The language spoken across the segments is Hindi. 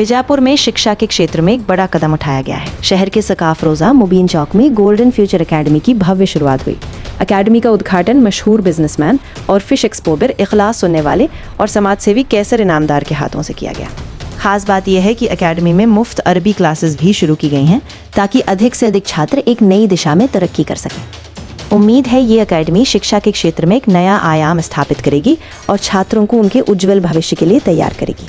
बीजापुर में शिक्षा के क्षेत्र में एक बड़ा कदम उठाया गया है। शहर के सकाफ रोजा मुबीन चौक में गोल्डन फ्यूचर एकेडमी की भव्य शुरुआत हुई। एकेडमी का उद्घाटन मशहूर बिजनेसमैन और फिश एक्सपोर्टर इखलास सुनने वाले और समाजसेवी कैसर इनामदार के हाथों से किया गया। खास बात यह है कि एकेडमी में मुफ्त अरबी क्लासेस भी शुरू की गई हैं ताकि अधिक से अधिक छात्र एक नई दिशा में तरक्की कर सकें। उम्मीद है ये एकेडमी शिक्षा के क्षेत्र में एक नया आयाम स्थापित करेगी और छात्रों को उनके उज्जवल भविष्य के लिए तैयार करेगी।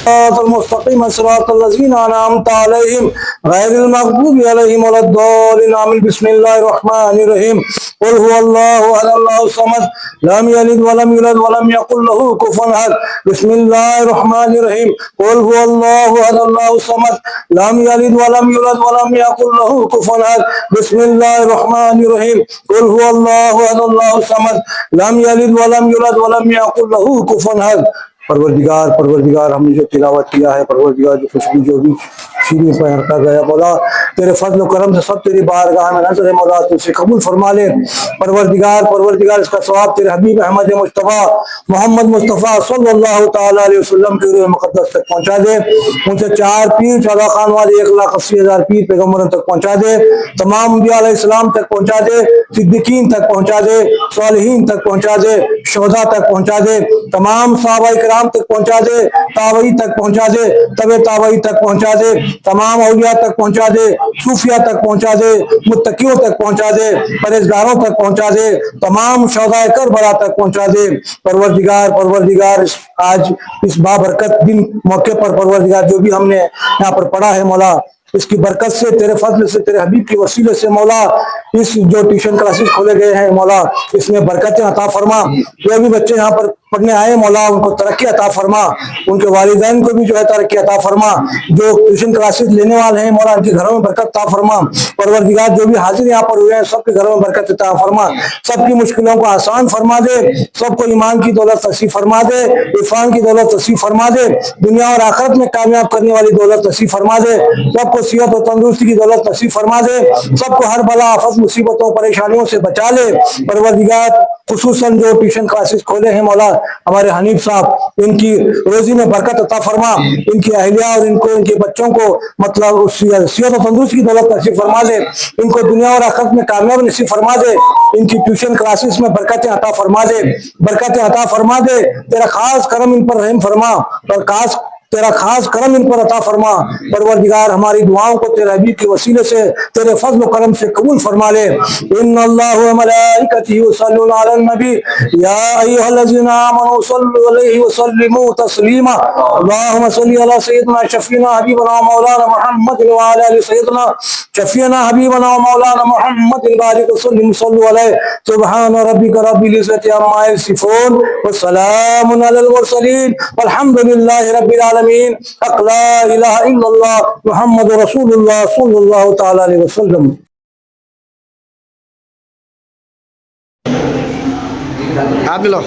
परवरदिगार हमने जो तिलावत किया है, परवरदिगार जो खुशबू जो भी सीने पर हरका गया मौला, तेरे फजल करम से सब तेरी बारगाह में नजर मौला तुझसे कबूल फरमा ले। परवरदिगार इसका सवाब तेरे हबीब अहमद मुस्तफ़ा मोहम्मद मुस्तफ़ा सल्लल्लाहु ताला अलैहि वसल्लम के रूह मुक़द्दस तक पहुंचा दे। उनसे 4 पीर चौदह खान वाले 1,80,000 पीर पैगम्बरों तक पहुंचा दे। तमाम अंबिया अलैहिस्सलाम तक पहुंचा दे, सिद्दीकीन तक पहुंचा दे, सालिहीन तक पहुंचा दे, शोहदा तक पहुंचा दे, तमाम सहाबा किराम तक पहुंचा दे, ताबई तक पहुंचा दे, तबे ताबई तक पहुंचा दे, तमाम औलिया तक पहुंचा दे, सूफिया तक पहुंचा दे, मुत्तकियों तक पहुंचा दे, परहेजगारों तक पहुंचा दे, तमाम शौदाए करबला तक पहुंचा दे। परवरदिगार आज इस बाबरकत दिन मौके पर परवरदिगार जो भी हमने यहाँ पर पढ़ा है मौला, इसकी बरकत से, तेरे फजल से, तेरे हबीब के वसीले से मौला, इस जो ट्यूशन क्लासेस खोले गए हैं मौला, इसमें बरकतें अता फरमा। जो भी बच्चे यहाँ पर पढ़ने आए मौला, उनको तरक्की अता फरमा, उनके वालिदैन को भी जो है तरक्की अता फरमा। जो ट्यूशन क्लासेस लेने वाले हैं मौला, उनके घरों में बरकत अता फरमा। परवरदिगार जो भी हाजिर यहाँ पर हुए हैं, सबके घरों में बरकत अता फरमा, सबकी मुश्किलों को आसान फरमा दे, सबको ईमान की दौलत नसीब फरमा दे, इरफान की दौलत नसीब फरमा दे, दुनिया और आखिरत में कामयाब करने वाली दौलत नसीब फरमा दे, सबको सेहत और तंदुरुस्ती की दौलत नसीब फरमा दे, सबको हर बला आफत मुसीबतों परेशानियों से बचा ले। परवरदिगार खुसूसन जो ट्यूशन क्लासेस खोले हैं मौला, हमारे हनीफ साहब, इनकी रोजी में बरकत अता फरमा, इनकी अहलिया और इनके बच्चों को मतलब सेहत और तंदुरुस्ती की दौलत नसीब फरमा दे, इनको दुनिया और आखिरत में कामयाब नसीब फरमा दे, इनकी ट्यूशन क्लासेस में बरकतें अता फरमा दे, बरकतें अता फरमा दे। तेरा खास करम इन पर रहम फरमा और तेरा खास करम इन पर अता फरमा। परवरदिगार हमारी दुआओं को तेरे हबीब के वसीले से, तेरे फजल करम से कबूल फरमा ले। इन्नल्लाह व मलाइकतिही युसल्लूना अलन नबी या अय्युहल्लज़ीना आमनू सल्लु अलैहि व सल्लिमू तस्लीमा। अल्लाहुम्मा सल्लि अला सय्यिदिना शफीना हबीबना मौलाना मुहम्मद व अला आलि सय्यिदिना शफीना हबीबना मौलाना मुहम्मद बारिक वसल्लिम सल्लु अलैहि। सुब्हान रब्बिका रब्बिल इज्जति अम्मा यसिफून व सलामुन अलल मुरसलीन वल्हम्दुलिल्लाहि रब्बिल आलमीन। ला इलाहा इल्लल्लाह मुहम्मद रसूलुल्लाह सल्लल्लाहु तआला अलैहि वसल्लम। आप लो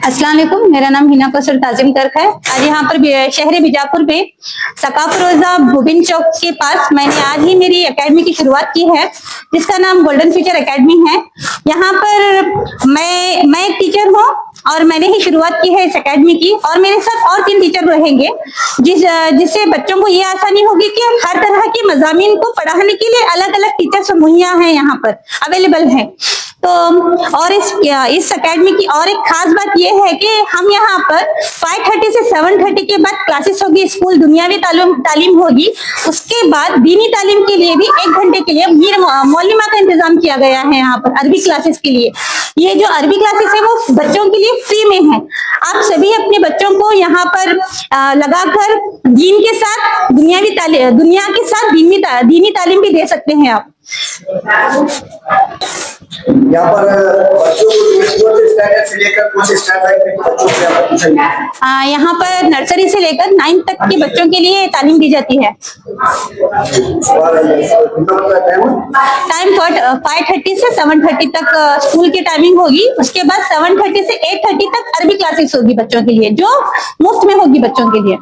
अस्सलाम वालेकुम, मेरा नाम हिना कौसर ताजिम तर्क है। आज यहाँ पर शहर बीजापुर में सकाफ रोजा मुबीन चौक के पास मैंने आज ही मेरी एकेडमी की शुरुआत की है, जिसका नाम गोल्डन फ्यूचर एकेडमी है। यहाँ पर मैं एक टीचर हूँ और मैंने ही शुरुआत की है इस एकेडमी की, और मेरे साथ और 3 टीचर रहेंगे, जिससे बच्चों को ये आसानी होगी कि हर तरह के मज़ामीन को पढ़ाने के लिए अलग अलग टीचर्स मुहैया हैं, यहाँ पर अवेलेबल हैं। तो और इस एकेडमी की और एक खास बात यह है कि हम यहाँ पर 5:30 से 7:30 के बाद क्लासेस होगी, स्कूल दुनियावी तालीम होगी। उसके बाद दीनी तालीम के लिए भी 1 घंटे के लिए मीर मौलिमा का इंतजाम किया गया है यहाँ पर अरबी क्लासेस के लिए। ये जो अरबी क्लासेस है वो बच्चों के लिए फ्री में है। आप सभी अपने बच्चों को यहाँ पर लगाकर दीन के साथ दुनिया के साथ दीनी तालीम भी दे सकते हैं आप। यहाँ पर बच्चों को स्टैंडर्ड से लेकर कुछ स्टैंडर्ड के बच्चों को यहाँ पर ट्यूशन यहाँ पर नर्सरी से लेकर 9 तक के बच्चों के लिए तालीम दी जाती है। टाइम 5:30 से 7:30 तक स्कूल की टाइमिंग होगी। उसके बाद 7:30 से 8:30 तक अरबी क्लासेस होगी बच्चों के लिए, जो मुफ्त में होगी बच्चों के लिए।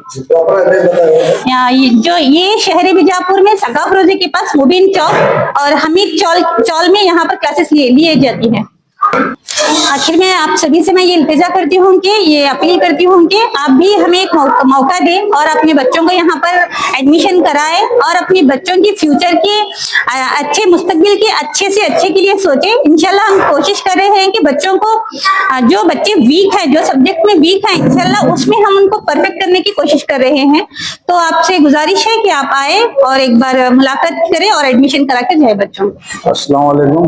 ये शहरी बीजापुर में सकाफ रोजे के पास मुबीन चौक और हमीद चौल में यहाँ पर क्लासेस लिए जाती है। आखिर में आप सभी से मैं ये इल्तिजा करती हूँ कि ये अपील करती हूँ कि आप भी हमें एक मौका दें और अपने बच्चों को यहाँ पर एडमिशन कराएं और अपने बच्चों की फ्यूचर के अच्छे मुस्तकबिल के अच्छे से अच्छे के लिए सोचें। इंशाल्लाह हम कोशिश कर रहे हैं कि बच्चों को जो बच्चे वीक हैं, जो सब्जेक्ट में वीक हैं, इंशाल्लाह उसमें हम उनको परफेक्ट करने की कोशिश कर रहे हैं। तो आपसे गुजारिश है कि आप आए और एक बार मुलाकात करें और एडमिशन करा के जाए बच्चों को। अस्सलाम वालेकुम।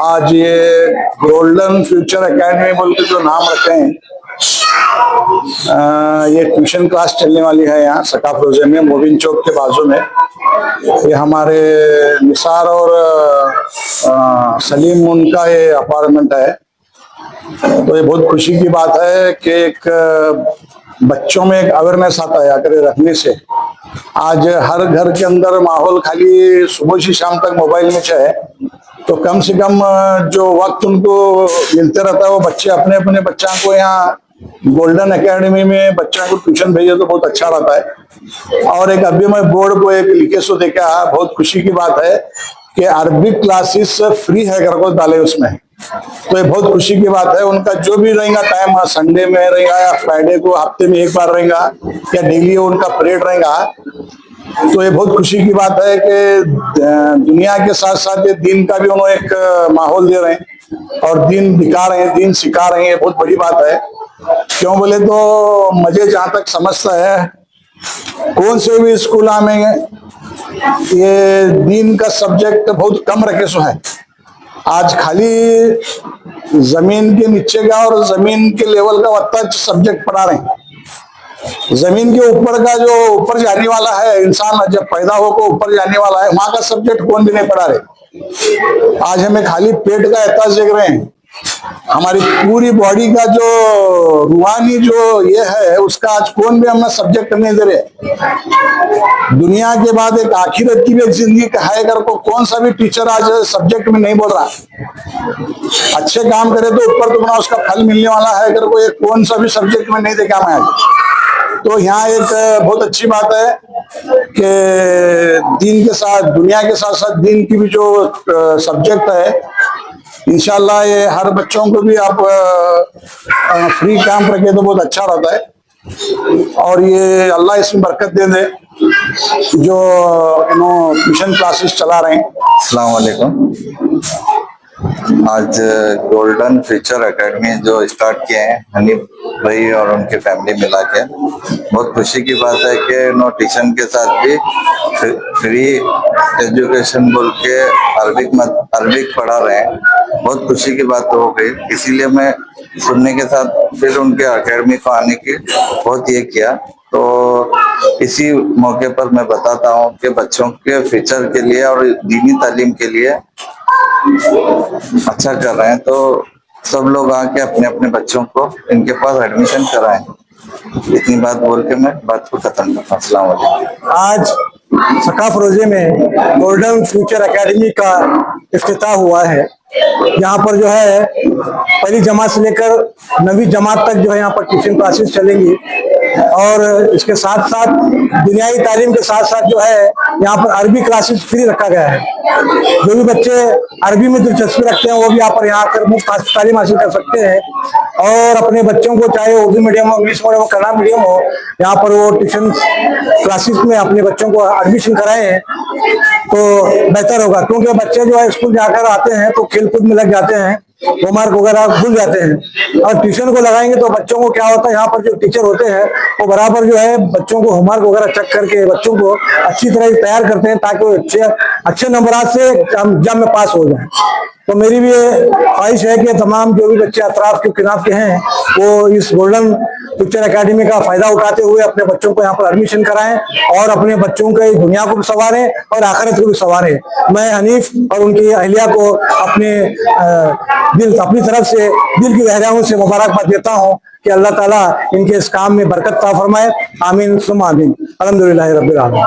आज ये गोल्डन फ्यूचर एकेडमी बोल के जो नाम रखे हैं, ये ट्यूशन क्लास चलने वाली है यहाँ सकाफ रोजे में, मोबिन चौक के बाजू में। ये हमारे निसार और सलीम उनका ये अपार्टमेंट है। तो ये बहुत खुशी की बात है कि एक बच्चों में एक अवेयरनेस आता है अगर रखने से। आज हर घर के अंदर माहौल खाली सुबह से शाम तक मोबाइल में है, तो कम से कम जो वक्त उनको मिलते रहता है वो बच्चे अपने अपने बच्चों को यहाँ गोल्डन एकेडमी में बच्चों को ट्यूशन भेजे तो बहुत अच्छा रहता है। और एक अभी मैं बोर्ड को एक लिखे सो देखा, बहुत खुशी की बात है कि अरबिक क्लासेस फ्री है घर को डाले उसमें। तो ये बहुत खुशी की बात है। उनका जो भी रहेगा टाइम, संडे में रहेगा या फ्राइडे को हफ्ते में एक बार रहेगा या डेली उनका पीरियड रहेगा। तो ये बहुत खुशी की बात है कि दुनिया के साथ साथ ये दीन का भी उन्होंने एक माहौल दे रहे हैं और दीन दिखा रहे हैं, दीन सिखा रहे हैं। ये बहुत बड़ी बात है। क्यों बोले तो मुझे जहां तक समझता है, कौन से भी स्कूल में ये दीन का सब्जेक्ट बहुत कम रखे सो है। आज खाली जमीन के नीचे का और जमीन के लेवल का वत्ता सब्जेक्ट पढ़ा रहे हैं। जमीन के ऊपर का जो ऊपर जाने वाला है इंसान, जब पैदा होकर ऊपर जाने वाला है, वहां का सब्जेक्ट कौन भी नहीं पढ़ा रहे। आज हमें खाली पेट का एहसास देख रहे हैं। हमारी पूरी बॉडी का जो रूहानी जो ये है उसका आज कौन भी हमें सब्जेक्ट नहीं दे रहे। दुनिया के बाद एक आखिरत की भी एक जिंदगी है कर को कौन सा भी टीचर आज सब्जेक्ट में नहीं बोल रहा। अच्छे काम करे तो ऊपर तो बना उसका फल मिलने वाला है कर को एक कौन सा भी सब्जेक्ट में नहीं देखा मैं आज। तो यहाँ एक बहुत अच्छी बात है कि दीन के साथ, दुनिया के साथ साथ दीन की भी जो सब्जेक्ट है, इंशाल्लाह ये हर बच्चों को भी आप फ्री कैंप रखे तो बहुत अच्छा रहता है। और ये अल्लाह इसमें बरकत दे दे जो ट्यूशन क्लासेस चला रहे हैं। अस्सलाम वालेकुम। आज गोल्डन फ्यूचर एकेडमी जो स्टार्ट किए हैं हनीफ भाई और उनकी फैमिली मिला के, बहुत खुशी की बात है कि ट्यूशन के साथ भी फ्री एजुकेशन बोल के अरबिक पढ़ा रहे हैं। बहुत खुशी की बात हो गई, इसीलिए मैं सुनने के साथ फिर उनके एकेडमी को आने की बहुत ये किया। तो इसी मौके पर मैं बताता हूँ कि बच्चों के फ्यूचर के लिए और दीनी तालीम के लिए अच्छा कर रहे हैं, तो सब लोग आके अपने अपने बच्चों को इनके पास एडमिशन कराएं। इतनी बात बोल के मैं बात को खत्म करता हूँ। अस्सलाम वालेकुम। आज सकाफ रोजे में गोल्डन फ्यूचर एकेडमी का इफ्तिताह हुआ है। यहाँ पर जो है पहली जमात से लेकर 9वीं जमात तक जो है यहाँ पर ट्यूशन क्लासेस चलेंगी और इसके साथ साथ दुनियाई तालीम के साथ साथ जो है यहाँ पर अरबी क्लासेस फ्री रखा गया है। जो भी बच्चे अरबी में दिलचस्पी रखते हैं वो भी यहाँ पर आकर मुफ्त तालीम हासिल कर सकते हैं और अपने बच्चों को चाहे उर्दू मीडियम हो, इंग्लिश मीडियम हो, कन्नड़ मीडियम हो, यहाँ पर वो ट्यूशन क्लासेस में अपने बच्चों को एडमिशन कराएं तो बेहतर होगा, क्योंकि बच्चे जो है स्कूल जाकर आते हैं तो खेल कूद में लग जाते हैं, होमवर्क वगैरह भूल जाते हैं। और ट्यूशन को लगाएंगे तो बच्चों को क्या होता है, यहाँ पर जो टीचर होते हैं वो बराबर जो है बच्चों को होमवर्क वगैरह चेक करके बच्चों को अच्छी तरह से तैयार करते हैं, ताकि वो अच्छे नंबरात से एग्जाम में पास हो जाए। तो मेरी भी ये ख्वाहिश है कि तमाम जो भी बच्चे अतराफ के किनार के हैं वो इस गोल्डन फ्यूचर एकेडमी का फायदा उठाते हुए अपने बच्चों को यहाँ पर एडमिशन कराएं और अपने बच्चों के दुनिया को भी संवारें और आखिरत को भी संवारें। मैं हनीफ और उनकी अहलिया को अपनी तरफ से दिल की गहराइयों से मुबारकबाद देता हूँ कि अल्लाह ताला इनके इस काम में बरकत अता फरमाए। आमीन सुम्मा आमीन। अल्हम्दुलिल्लाह रब्बिल आलमीन।